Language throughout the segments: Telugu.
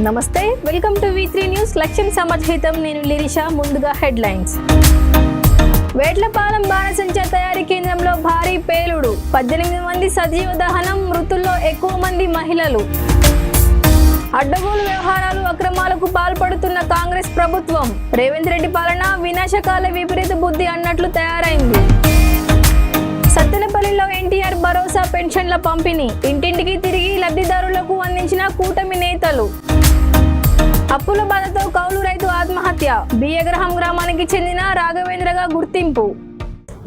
నమస్తే, వెల్కమ్ టు V3 న్యూస్. లక్ష్యం సమాచారం. నేను లిరిషా. ముందుగా హెడ్లైన్స్. వేట్లపాలెం బాణసంచా తయారీ కేంద్రంలో భారీ పేలుడు, 18 మంది సజీవ దహనం, మృతుల్లో ఎక్కువ మంది మహిళలు. అడ్డగోలు వ్యవహారాలు, అక్రమాలకు పాల్పడుతున్న కాంగ్రెస్ ప్రభుత్వం. రేవంత్ రెడ్డి పాలన వినాశకాల విపరీత బుద్ధి అన్నట్లు తయారైంది. సత్తెనపల్లిలో ఎన్టీఆర్ భరోసా పెన్షన్ల పంపిణీ, ఇంటింటికి తిరిగి లబ్ధిదారులకు అందించిన కూటమి నేతలు. అప్పుల బాధతో కౌలు రైతు ఆత్మహత్య, బియ్యగ్రహం గ్రామానికి చెందిన రాఘవేంద్రగా గుర్తింపు.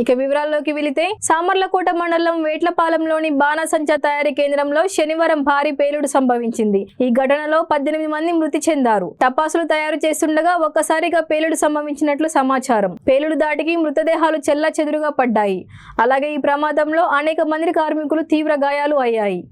ఇక వివరాల్లోకి వెళితే, సామర్లకోట మండలం వేట్లపాలెంలోని బాణసంచా తయారీ కేంద్రంలో శనివారం భారీ పేలుడు సంభవించింది. ఈ ఘటనలో 18 మంది మృతి చెందారు. టపాసులు తయారు చేస్తుండగా ఒక్కసారిగా పేలుడు సంభవించినట్లు సమాచారం. పేలుడు దాటికి మృతదేహాలు చెల్లాచెదురుగా పడ్డాయి. అలాగే ఈ ప్రమాదంలో అనేక మంది కార్మికులు తీవ్ర గాయాలు అయ్యాయి.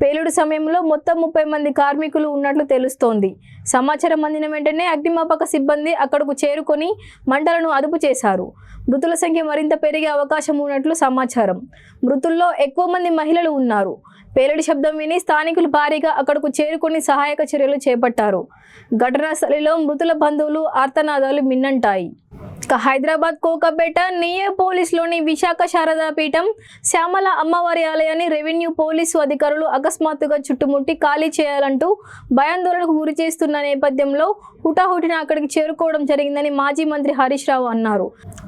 పేలుడు సమయంలో మొత్తం 30 మంది కార్మికులు ఉన్నట్లు తెలుస్తోంది. సమాచారం అందిన వెంటనే అగ్నిమాపక సిబ్బంది అక్కడకు చేరుకొని మంటలను అదుపు చేశారు. మృతుల సంఖ్య మరింత పెరిగే అవకాశం ఉన్నట్లు సమాచారం. మృతుల్లో ఎక్కువ మంది మహిళలు ఉన్నారు. పేలుడు శబ్దం విని స్థానికులు భారీగా అక్కడకు చేరుకొని సహాయక చర్యలు చేపట్టారు. ఘటనా స్థలిలో మృతుల బంధువులు ఆర్తనాదాలు మిన్నంటాయి. హైదరాబాద్ కోకాపేట నియోపోలిస్లోని విశాఖ శారదా పీఠం శ్యామల అమ్మవారి ఆలయాన్ని రెవెన్యూ పోలీసు అధికారులు అకస్మాత్తుగా చుట్టుముట్టి ఖాళీ చేయాలంటూ భయాందోళనకు గురి చేస్తున్న నేపథ్యంలో హుటాహుటిన అక్కడికి చేరుకోవడం జరిగిందని మాజీ మంత్రి హరీష్ రావు అన్నారు.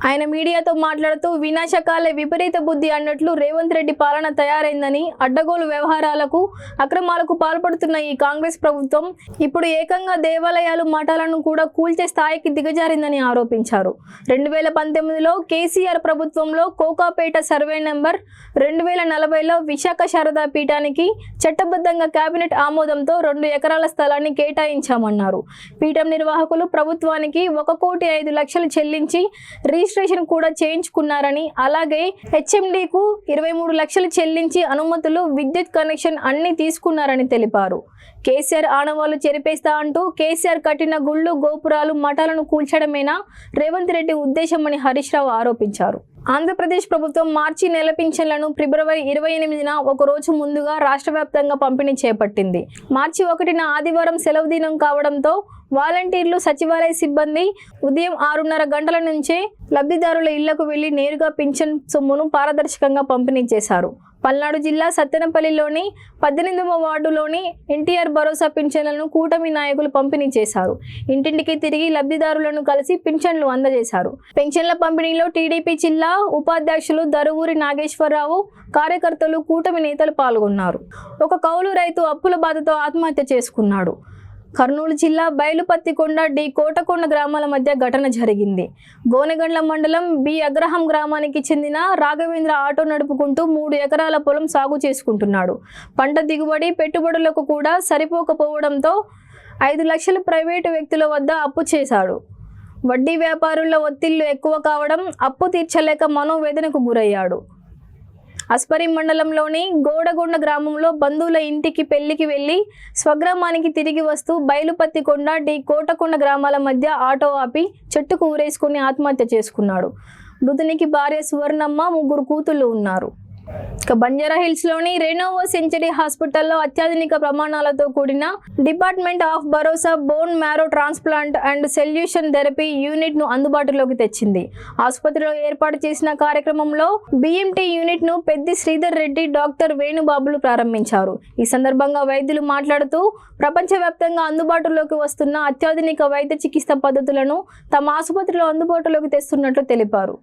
ఆయన మీడియాతో మాట్లాడుతూ వినాశకాల విపరీత బుద్ధి అన్నట్లు రేవంత్ రెడ్డి పాలన తయారైందని, అడ్డగోలు వ్యవహారాలకు, అక్రమాలకు పాల్పడుతున్న ఈ కాంగ్రెస్ ప్రభుత్వం ఇప్పుడు ఏకంగా దేవాలయాలు, మఠాలను కూడా కూల్చే స్థాయికి దిగజారిందని ఆరోపించారు. 2019లో కేసీఆర్ ప్రభుత్వంలో కోకాపేట సర్వే నెంబర్ 2040లో విశాఖ శారదా పీఠానికి చట్టబద్ధంగా కేబినెట్ ఆమోదంతో 2 ఎకరాల స్థలాన్ని కేటాయించామన్నారు. పీఠం నిర్వాహకులు ప్రభుత్వానికి 1,05,00,000 చెల్లించి రిజిస్ట్రేషన్ కూడా చేయించుకున్నారని, అలాగే హెచ్ఎండికు 23 లక్షలు చెల్లించి అనుమతులు, విద్యుత్ కనెక్షన్ అన్ని తీసుకున్నారని తెలిపారు. కేసీఆర్ ఆనవాళ్లు చెరిపేస్తా అంటూ కేసీఆర్ కట్టిన గుళ్ళు, గోపురాలు, మఠాలను కూల్చడమేనా రేవంత్ రెడ్డి ఉద్దేశమని హరీష్ రావు ఆరోపించారు. ఆంధ్రప్రదేశ్ ప్రభుత్వం మార్చి నెల పింఛన్లను ఫిబ్రవరి 28న ఒక రోజు ముందుగా రాష్ట్ర వ్యాప్తంగా పంపిణీ చేపట్టింది. మార్చి 1న ఆదివారం సెలవు దినం కావడంతో వాలంటీర్లు, సచివాలయ సిబ్బంది ఉదయం 6:30 గంటల నుంచే లబ్ధిదారుల ఇళ్లకు వెళ్లి నేరుగా పింఛన్ సొమ్మును పారదర్శకంగా పంపిణీ చేశారు. పల్నాడు జిల్లా సత్తెనపల్లిలోని 18వ వార్డులోని ఎన్టీఆర్ భరోసా పింఛన్లను కూటమి నాయకులు పంపిణీ చేశారు. ఇంటింటికి తిరిగి లబ్ధిదారులను కలిసి పింఛన్లు అందజేశారు. పెన్షన్ల పంపిణీలో టీడీపీ జిల్లా ఉపాధ్యక్షులు దరువూరి నాగేశ్వరరావు, కార్యకర్తలు, కూటమి నేతలు పాల్గొన్నారు. ఒక కౌలు రైతు అప్పుల బాధతో ఆత్మహత్య చేసుకున్నాడు. కర్నూలు జిల్లా బైలుపత్తికొండ, డి కోటకొండ గ్రామాల మధ్య ఘటన జరిగింది. గోనెగండ్ల మండలం బి అగ్రహం గ్రామానికి చెందిన రాఘవేంద్ర ఆటో నడుపుకుంటూ 3 ఎకరాల పొలం సాగు చేసుకుంటున్నాడు. పంట దిగుబడి, పెట్టుబడులకు కూడా సరిపోకపోవడంతో 5 లక్షలు ప్రైవేటు వ్యక్తుల వద్ద అప్పు చేశాడు. వడ్డీ వ్యాపారుల ఒత్తిళ్లు ఎక్కువ కావడం, అప్పు తీర్చలేక మనోవేదనకు గురయ్యాడు. అస్పరి మండలంలోని గోడగొండ గ్రామంలో బంధువుల ఇంటికి పెళ్లికి వెళ్లి స్వగ్రామానికి తిరిగి వస్తూ బైలుపత్తికొండ, డి కోటకొండ గ్రామాల మధ్య ఆటో ఆపి చెట్టుకు ఊరేసుకుని ఆత్మహత్య చేసుకున్నాడు. మృతునికి భార్య సువర్ణమ్మ, 3 కూతుళ్లు ఉన్నారు. ఇక బంజారా హిల్స్ లోని రెనోవో సెంచరీ హాస్పిటల్లో అత్యాధునిక ప్రమాణాలతో కూడిన department of Bharosa bone marrow transplant and solution therapy unit ను అందుబాటులోకి తెచ్చింది. ఆసుపత్రిలో ఏర్పాటు చేసిన కార్యక్రమంలో బిఎంటీ యూనిట్ ను పెద్ది శ్రీధర్ రెడ్డి, డాక్టర్ వేణుబాబులు ప్రారంభించారు. ఈ సందర్భంగా వైద్యులు మాట్లాడుతూ ప్రపంచవ్యాప్తంగా అందుబాటులోకి వస్తున్న అత్యాధునిక వైద్య చికిత్స పద్ధతులను తమ ఆసుపత్రిలో అందుబాటులోకి తెస్తున్నట్లు తెలిపారు.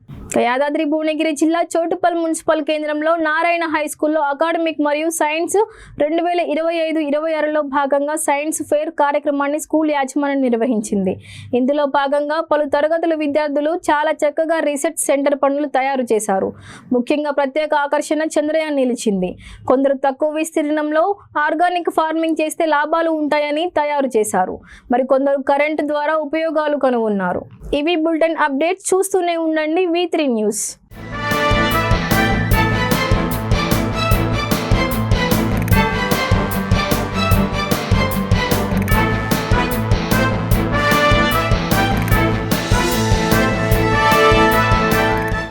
యాదాద్రి భువనగిరి జిల్లా చోటుపల్ మున్సిపల్ కేంద్రంలో నారాయణ హై స్కూల్లో అకాడమిక్ మరియు సైన్స్ 2025-26లో భాగంగా సైన్స్ ఫేర్ కార్యక్రమాన్ని స్కూల్ యాజమాన్యం నిర్వహించింది. ఇందులో భాగంగా పలు తరగతుల విద్యార్థులు చాలా చక్కగా రీసెర్చ్ సెంటర్ పనులు తయారు చేశారు. ముఖ్యంగా ప్రత్యేక ఆకర్షణ చంద్రయాన్ నిలిచింది. కొందరు తక్కువ విస్తీర్ణంలో ఆర్గానిక్ ఫార్మింగ్ చేస్తే లాభాలు ఉంటాయని తయారు చేశారు. మరి కొందరు కరెంటు ద్వారా ఉపయోగాలు కనుగొన్నారు. ఇవి బులెటిన్ అప్డేట్స్. చూస్తూనే ఉండండి V3 న్యూస్.